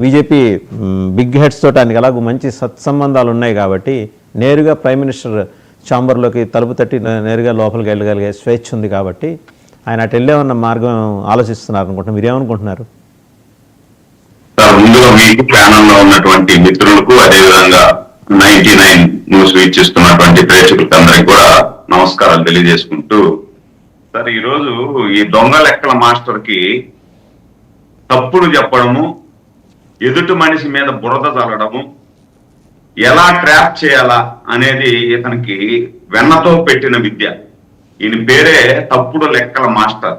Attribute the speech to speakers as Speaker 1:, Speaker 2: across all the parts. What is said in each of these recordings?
Speaker 1: BJP big heads తోటి ఆయనకి అలాగూ మంచి సత్సంబంధాలు ఉన్నాయి కాబట్టి నేరుగా ప్రైమ్ మినిస్టర్ ఛాంబర్లోకి తలుపు తట్టి నేరుగా లోపలికి వెళ్ళగలిగే స్వేచ్ఛ ఉంది కాబట్టి ఆయన అటు వెళ్ళే ఉన్న మార్గం ఆలోచిస్తున్నారు అనుకుంటున్నారు. మీరేమనుకుంటున్నారు?
Speaker 2: ముందుగా మీకు ప్యానల్లో ఉన్నటువంటి మిత్రులకు, అదేవిధంగా 99 న్యూస్ వీక్షిస్తున్నటువంటి ప్రేక్షకులకు అందరికీ కూడా నమస్కారాలు తెలియజేసుకుంటూ, సార్ ఈరోజు ఈ దొంగ లెక్కల మాస్టర్ కి తప్పుడు చెప్పడము, ఎదుటి మనిషి మీద బురద చల్లడము, ఎలా ట్రాప్ చేయాలా అనేది ఇతనికి వెన్నతో పెట్టిన విద్య. ఈయన పేరే తప్పుడు లెక్కల మాస్టర్.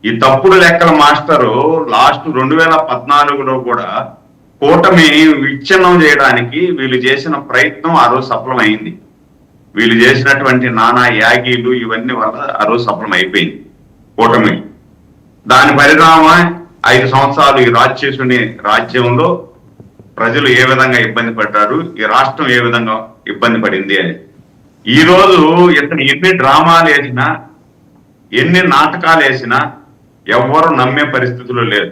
Speaker 2: ఈ తప్పుడు లెక్కల మాస్టరు లాస్ట్ 2014లో కూడా కూటమి విచ్ఛిన్నం చేయడానికి వీళ్ళు చేసిన ప్రయత్నం ఆ రోజు సఫలమైంది. వీళ్ళు చేసినటువంటి నానా యాగీలు ఇవన్నీ వల్ల ఆ రోజు సఫలం అయిపోయింది కూటమి. దాని పరిణామం 5 సంవత్సరాలు ఈ రాక్షసుని రాజ్యంలో ప్రజలు ఏ విధంగా ఇబ్బంది పడ్డారు, ఈ రాష్ట్రం ఏ విధంగా ఇబ్బంది పడింది అని. ఈ రోజు ఇతను ఎన్ని డ్రామాలు వేసినా, ఎన్ని నాటకాలు వేసినా ఎవ్వరూ నమ్మే పరిస్థితుల్లో లేదు.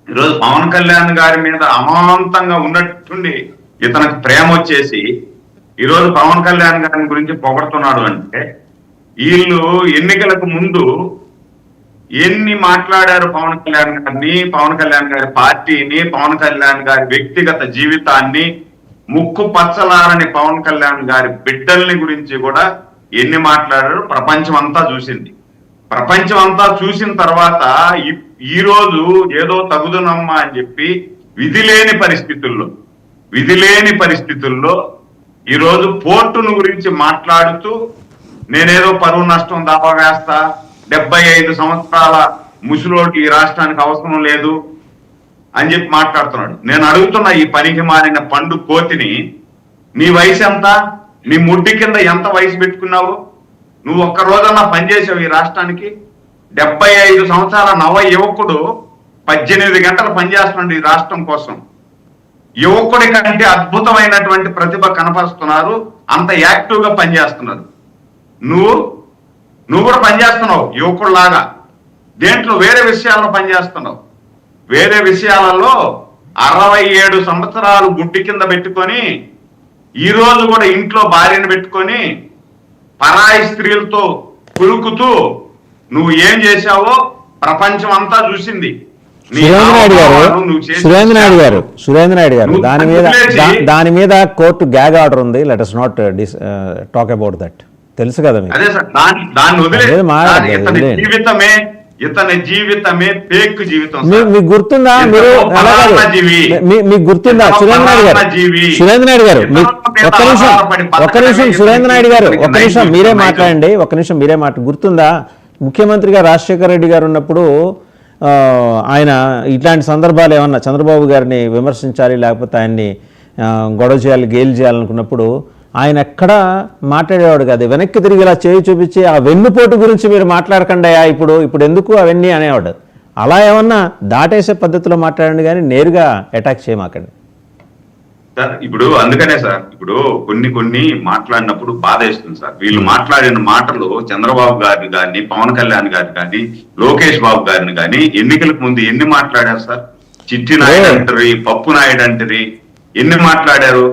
Speaker 2: ఈరోజు పవన్ కళ్యాణ్ గారి మీద అమాంతంగా ఉన్నట్టుండి ఇతనికి ప్రేమ వచ్చేసి ఈరోజు పవన్ కళ్యాణ్ గారి గురించి పొగడుతున్నాడు. అంటే వీళ్ళు ఎన్నికలకు ముందు ఎన్ని మాట్లాడారు పవన్ కళ్యాణ్ గారిని, పవన్ కళ్యాణ్ గారి పార్టీని, పవన్ కళ్యాణ్ గారి వ్యక్తిగత జీవితాన్ని, ముక్కు పచ్చలారని పవన్ కళ్యాణ్ గారి బిడ్డల్ని గురించి కూడా ఎన్ని మాట్లాడారు ప్రపంచం అంతా చూసింది. ప్రపంచం అంతా చూసిన తర్వాత ఈ రోజు ఏదో తగుదునమ్మా అని చెప్పి విధి లేని పరిస్థితుల్లో ఈరోజు పోర్టును గురించి మాట్లాడుతూ నేనేదో పరువు నష్టం దావా వేస్తా, 75 సంవత్సరాల ముసలోడికి ఈ రాష్ట్రానికి అవసరం లేదు అని చెప్పి మాట్లాడుతున్నాడు. నేను అడుగుతున్నా ఈ పనికి మారిన పండు కోతిని, నీ వయసు ఎంత? నీ ముడ్డి కింద ఎంత వయసు పెట్టుకున్నావు? నువ్వు ఒక్క రోజన్నా పనిచేసావు ఈ రాష్ట్రానికి? 75 సంవత్సరాల నవ యువకుడు 18 గంటలు పనిచేస్తున్నాడు ఈ రాష్ట్రం కోసం. యువకుడి కంటే అద్భుతమైనటువంటి ప్రతిభ కనపరుస్తున్నారు, అంత యాక్టివ్ గా పనిచేస్తున్నారు. నువ్వు కూడా పనిచేస్తున్నావు యువకుడిలాగా. దేంట్లో వేరే విషయాల్లో పనిచేస్తున్నావు. వేరే విషయాలలో 67 సంవత్సరాలు గుడ్డి కింద పెట్టుకొని ఈ రోజు కూడా ఇంట్లో భార్యను పెట్టుకొని పరాయి స్త్రీలతో కులుకుతూ నువ్వు ఏం చేశావో ప్రపంచం అంతా చూసింది.
Speaker 1: సురేంద్ర నాయుడు గారు దాని మీద కోర్టు గ్యాగ్ ఆర్డర్ ఉంది. Let us not talk about that. తెలుసు కదా మీకు?
Speaker 2: అదే సార్, దాన్ని ఇతని జీవితమే ఫేక్ జీవితం.
Speaker 1: మీకు గుర్తుందా? మీకు గుర్తుందా సురేంద్ర నాయుడు గారు ఒక్క నిమిషం సురేంద్ర నాయుడు గారు ఒక్క నిమిషం మీరే మాట్లాడండి. గుర్తుందా ముఖ్యమంత్రిగా రాజశేఖర రెడ్డి గారు ఉన్నప్పుడు ఆయన ఇట్లాంటి సందర్భాలు ఏమన్నా చంద్రబాబు గారిని విమర్శించాలి, లేకపోతే ఆయన్ని గొడవ చేయాలి, గేలు చేయాలనుకున్నప్పుడు ఆయన ఎక్కడా మాట్లాడేవాడు కాదు. వెనక్కి తిరిగి ఇలా చేయి చూపించి ఆ వెన్నుపోటు గురించి మీరు మాట్లాడకండి ఇప్పుడు ఎందుకు అవన్నీ అనేవాడు. అలా ఏమన్నా దాటేసే పద్ధతిలో మాట్లాడండి, కానీ నేరుగా అటాక్ చేయమాకండి
Speaker 2: సార్. ఇప్పుడు అందుకనే సార్, ఇప్పుడు కొన్ని మాట్లాడినప్పుడు బాధ వేస్తుంది సార్. వీళ్ళు మాట్లాడిన మాటలు చంద్రబాబు గారిని కానీ, పవన్ కళ్యాణ్ గారిని కానీ, లోకేష్ బాబు గారిని కానీ ఎన్నికలకు ముందు ఎన్ని మాట్లాడారు సార్? చిట్టి నాయుడు అంటారు, పప్పు నాయుడు అంటారు, ఎన్ని మాట్లాడారు?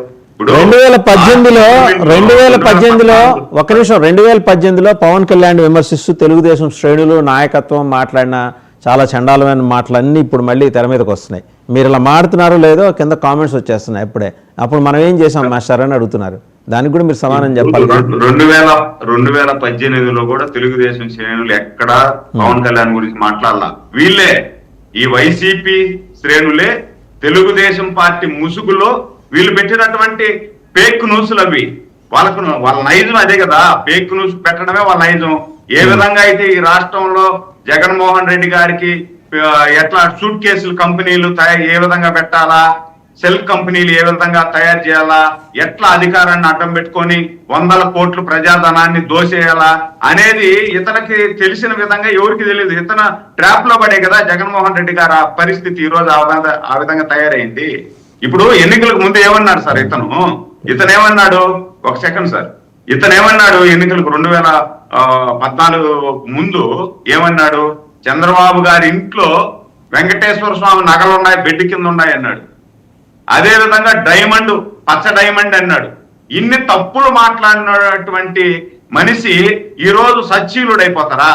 Speaker 1: 2018లో పవన్ కళ్యాణ్ విమర్శిస్తూ తెలుగుదేశం శ్రేణులు నాయకత్వం మాట్లాడిన చాలా చండాలమైన మాటలన్నీ ఇప్పుడు మళ్ళీ తెర మీదకి వస్తున్నాయి. మీరు ఇలా మాడుతున్నారో లేదో కింద కామెంట్స్ వచ్చేస్తున్నాయి. అప్పుడు మనం ఏం చేసాం మాస్టర్ అని అడుగుతున్నారు. దానికి కూడా మీరు సమాధానం చెప్పాలి.
Speaker 2: 2018లో కూడా తెలుగుదేశం శ్రేణులు ఎక్కడా పవన్ కళ్యాణ్ గురించి మాట్లాడాల. వీళ్ళే ఈ వైసీపీ శ్రేణులే తెలుగుదేశం పార్టీ ముసుగులో వీళ్ళు పెట్టినటువంటి ఫేక్ న్యూస్లు అవి. వాళ్ళ నైజం అదే కదా, ఫేక్ న్యూస్ పెట్టడమే వాళ్ళ నైజం. ఏ విధంగా అయితే ఈ రాష్ట్రంలో జగన్మోహన్ రెడ్డి గారికి ఎట్లా సూట్ కేసులు కంపెనీలు ఏ విధంగా పెట్టాలా, సెల్ కంపెనీలు ఏ విధంగా తయారు చేయాలా, ఎట్లా అధికారాన్ని అడ్డం పెట్టుకొని 100 కోట్ల ప్రజాధనాన్ని దోసేయాలా అనేది ఇతనికి తెలిసిన విధంగా ఎవరికి తెలియదు. ఇతను ట్రాప్ లో పడే కదా జగన్మోహన్ రెడ్డి గారు ఆ పరిస్థితి ఈ రోజు ఆ విధంగా తయారైంది. ఇప్పుడు ఎన్నికలకు ముందు ఏమన్నాడు సార్ ఇతను ఏమన్నాడు? ఒక సెకండ్ సార్, ఇతను ఏమన్నాడు? ఎన్నికలకు 2014 ముందు ఏమన్నాడు? చంద్రబాబు గారి ఇంట్లో వెంకటేశ్వర స్వామి నగలు ఉన్నాయి, బెడ్ కింద ఉన్నాయి అన్నాడు. అదే విధంగా డైమండ్, పచ్చ డైమండ్ అన్నాడు. ఇన్ని తప్పులు మాట్లాడినటువంటి మనిషి ఈ రోజు సచ్చీలుడైపోతారా?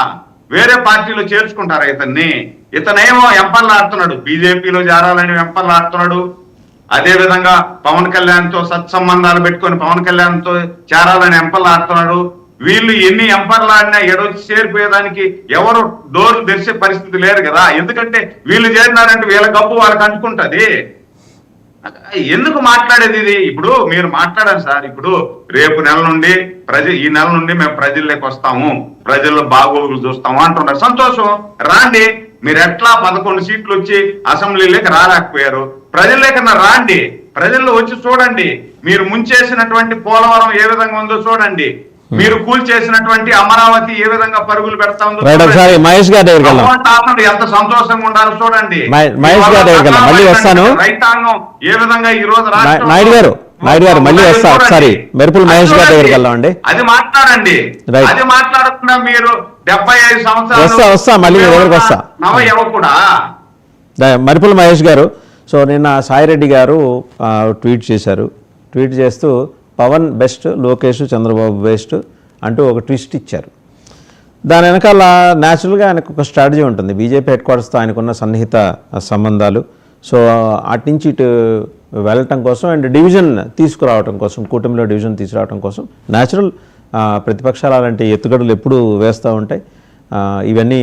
Speaker 2: వేరే పార్టీలో చేర్చుకుంటారా ఇతన్ని? ఇతనేమో వెంపర్లాడుతున్నాడు, బీజేపీలో చేరాలని వెంపర్లాడుతున్నాడు. అదే విధంగా పవన్ కళ్యాణ్ తో సత్సంబంధాలు పెట్టుకొని పవన్ కళ్యాణ్ తో చేరాలని వెంపర్లాడుతున్నాడు. వీళ్ళు ఎన్ని ఎంపర్లాడినా ఎడొచ్చి చేరిపోయేదానికి ఎవరు డోర్లు తెరిచే పరిస్థితి లేరు కదా. ఎందుకంటే వీళ్ళు చేరినారంటే వీళ్ళ గబ్బు వాళ్ళకి అంటుకుంటది. ఎందుకు మాట్లాడేది ఇది? ఇప్పుడు మీరు మాట్లాడారు సార్, ఇప్పుడు రేపు నెల నుండి ఈ నెల నుండి మేము ప్రజల్లోకి వస్తాము, ప్రజల్లో బాగోగులు చూస్తాము అంటున్నారు. సంతోషం, రాండి. మీరు ఎట్లా 11 సీట్లు వచ్చి అసెంబ్లీలోకి రాలేకపోయారు, ప్రజల్లోకన్నా రాండి. ప్రజల్లో వచ్చి చూడండి. మీరు ముంచేసినటువంటి పోలవరం ఏ విధంగా ఉందో చూడండి. మీరు కూల్చేసినటువంటి అమరావతి ఏ విధంగా పరుగులు పెడతా ఉందో
Speaker 1: మహేష్ గారి దగ్గరికి వెళ్దాం.
Speaker 2: ఎంత సంతోషంగా ఉండాలో చూడండి.
Speaker 1: మహేష్ గారి దగ్గరికి వెళ్దాం, మళ్ళీ వస్తాను.
Speaker 2: రైతాంగం ఏ విధంగా ఈ రోజు
Speaker 1: నాయుడు గారు మళ్ళీ వస్తా ఒకసారి. మెరుపుల్ మహేష్ గారి దగ్గరికి వెళ్దాం అండి.
Speaker 2: అది మాట్లాడండి. అది మాట్లాడకుండా మీరు 75 సంవత్సరాలు
Speaker 1: వస్తా మళ్ళీ మీ దగ్గరికి వస్తా.
Speaker 2: కూడా
Speaker 1: మరుపుల మహేష్ గారు. సో నిన్న సాయిరెడ్డి గారు ట్వీట్ చేశారు. ట్వీట్ చేస్తూ పవన్ బెస్ట్, లోకేష్ చంద్రబాబు బెస్ట్ అంటూ ఒక ట్విస్ట్ ఇచ్చారు. దాని వెనకాల న్యాచురల్గా ఆయనకు ఒక స్ట్రాటజీ ఉంటుంది. బీజేపీ హెడ్ క్వార్టర్స్తో ఆయనకున్న సన్నిహిత సంబంధాలు. సో అటు నుంచి ఇటు వెళ్ళటం కోసం అండ్ డివిజన్ తీసుకురావడం కోసం, కూటమిలో డివిజన్ తీసుకురావడం కోసం న్యాచురల్ ప్రతిపక్షాలు అలాంటి ఎత్తుగడలు ఎప్పుడూ వేస్తూ ఉంటాయి. ఇవన్నీ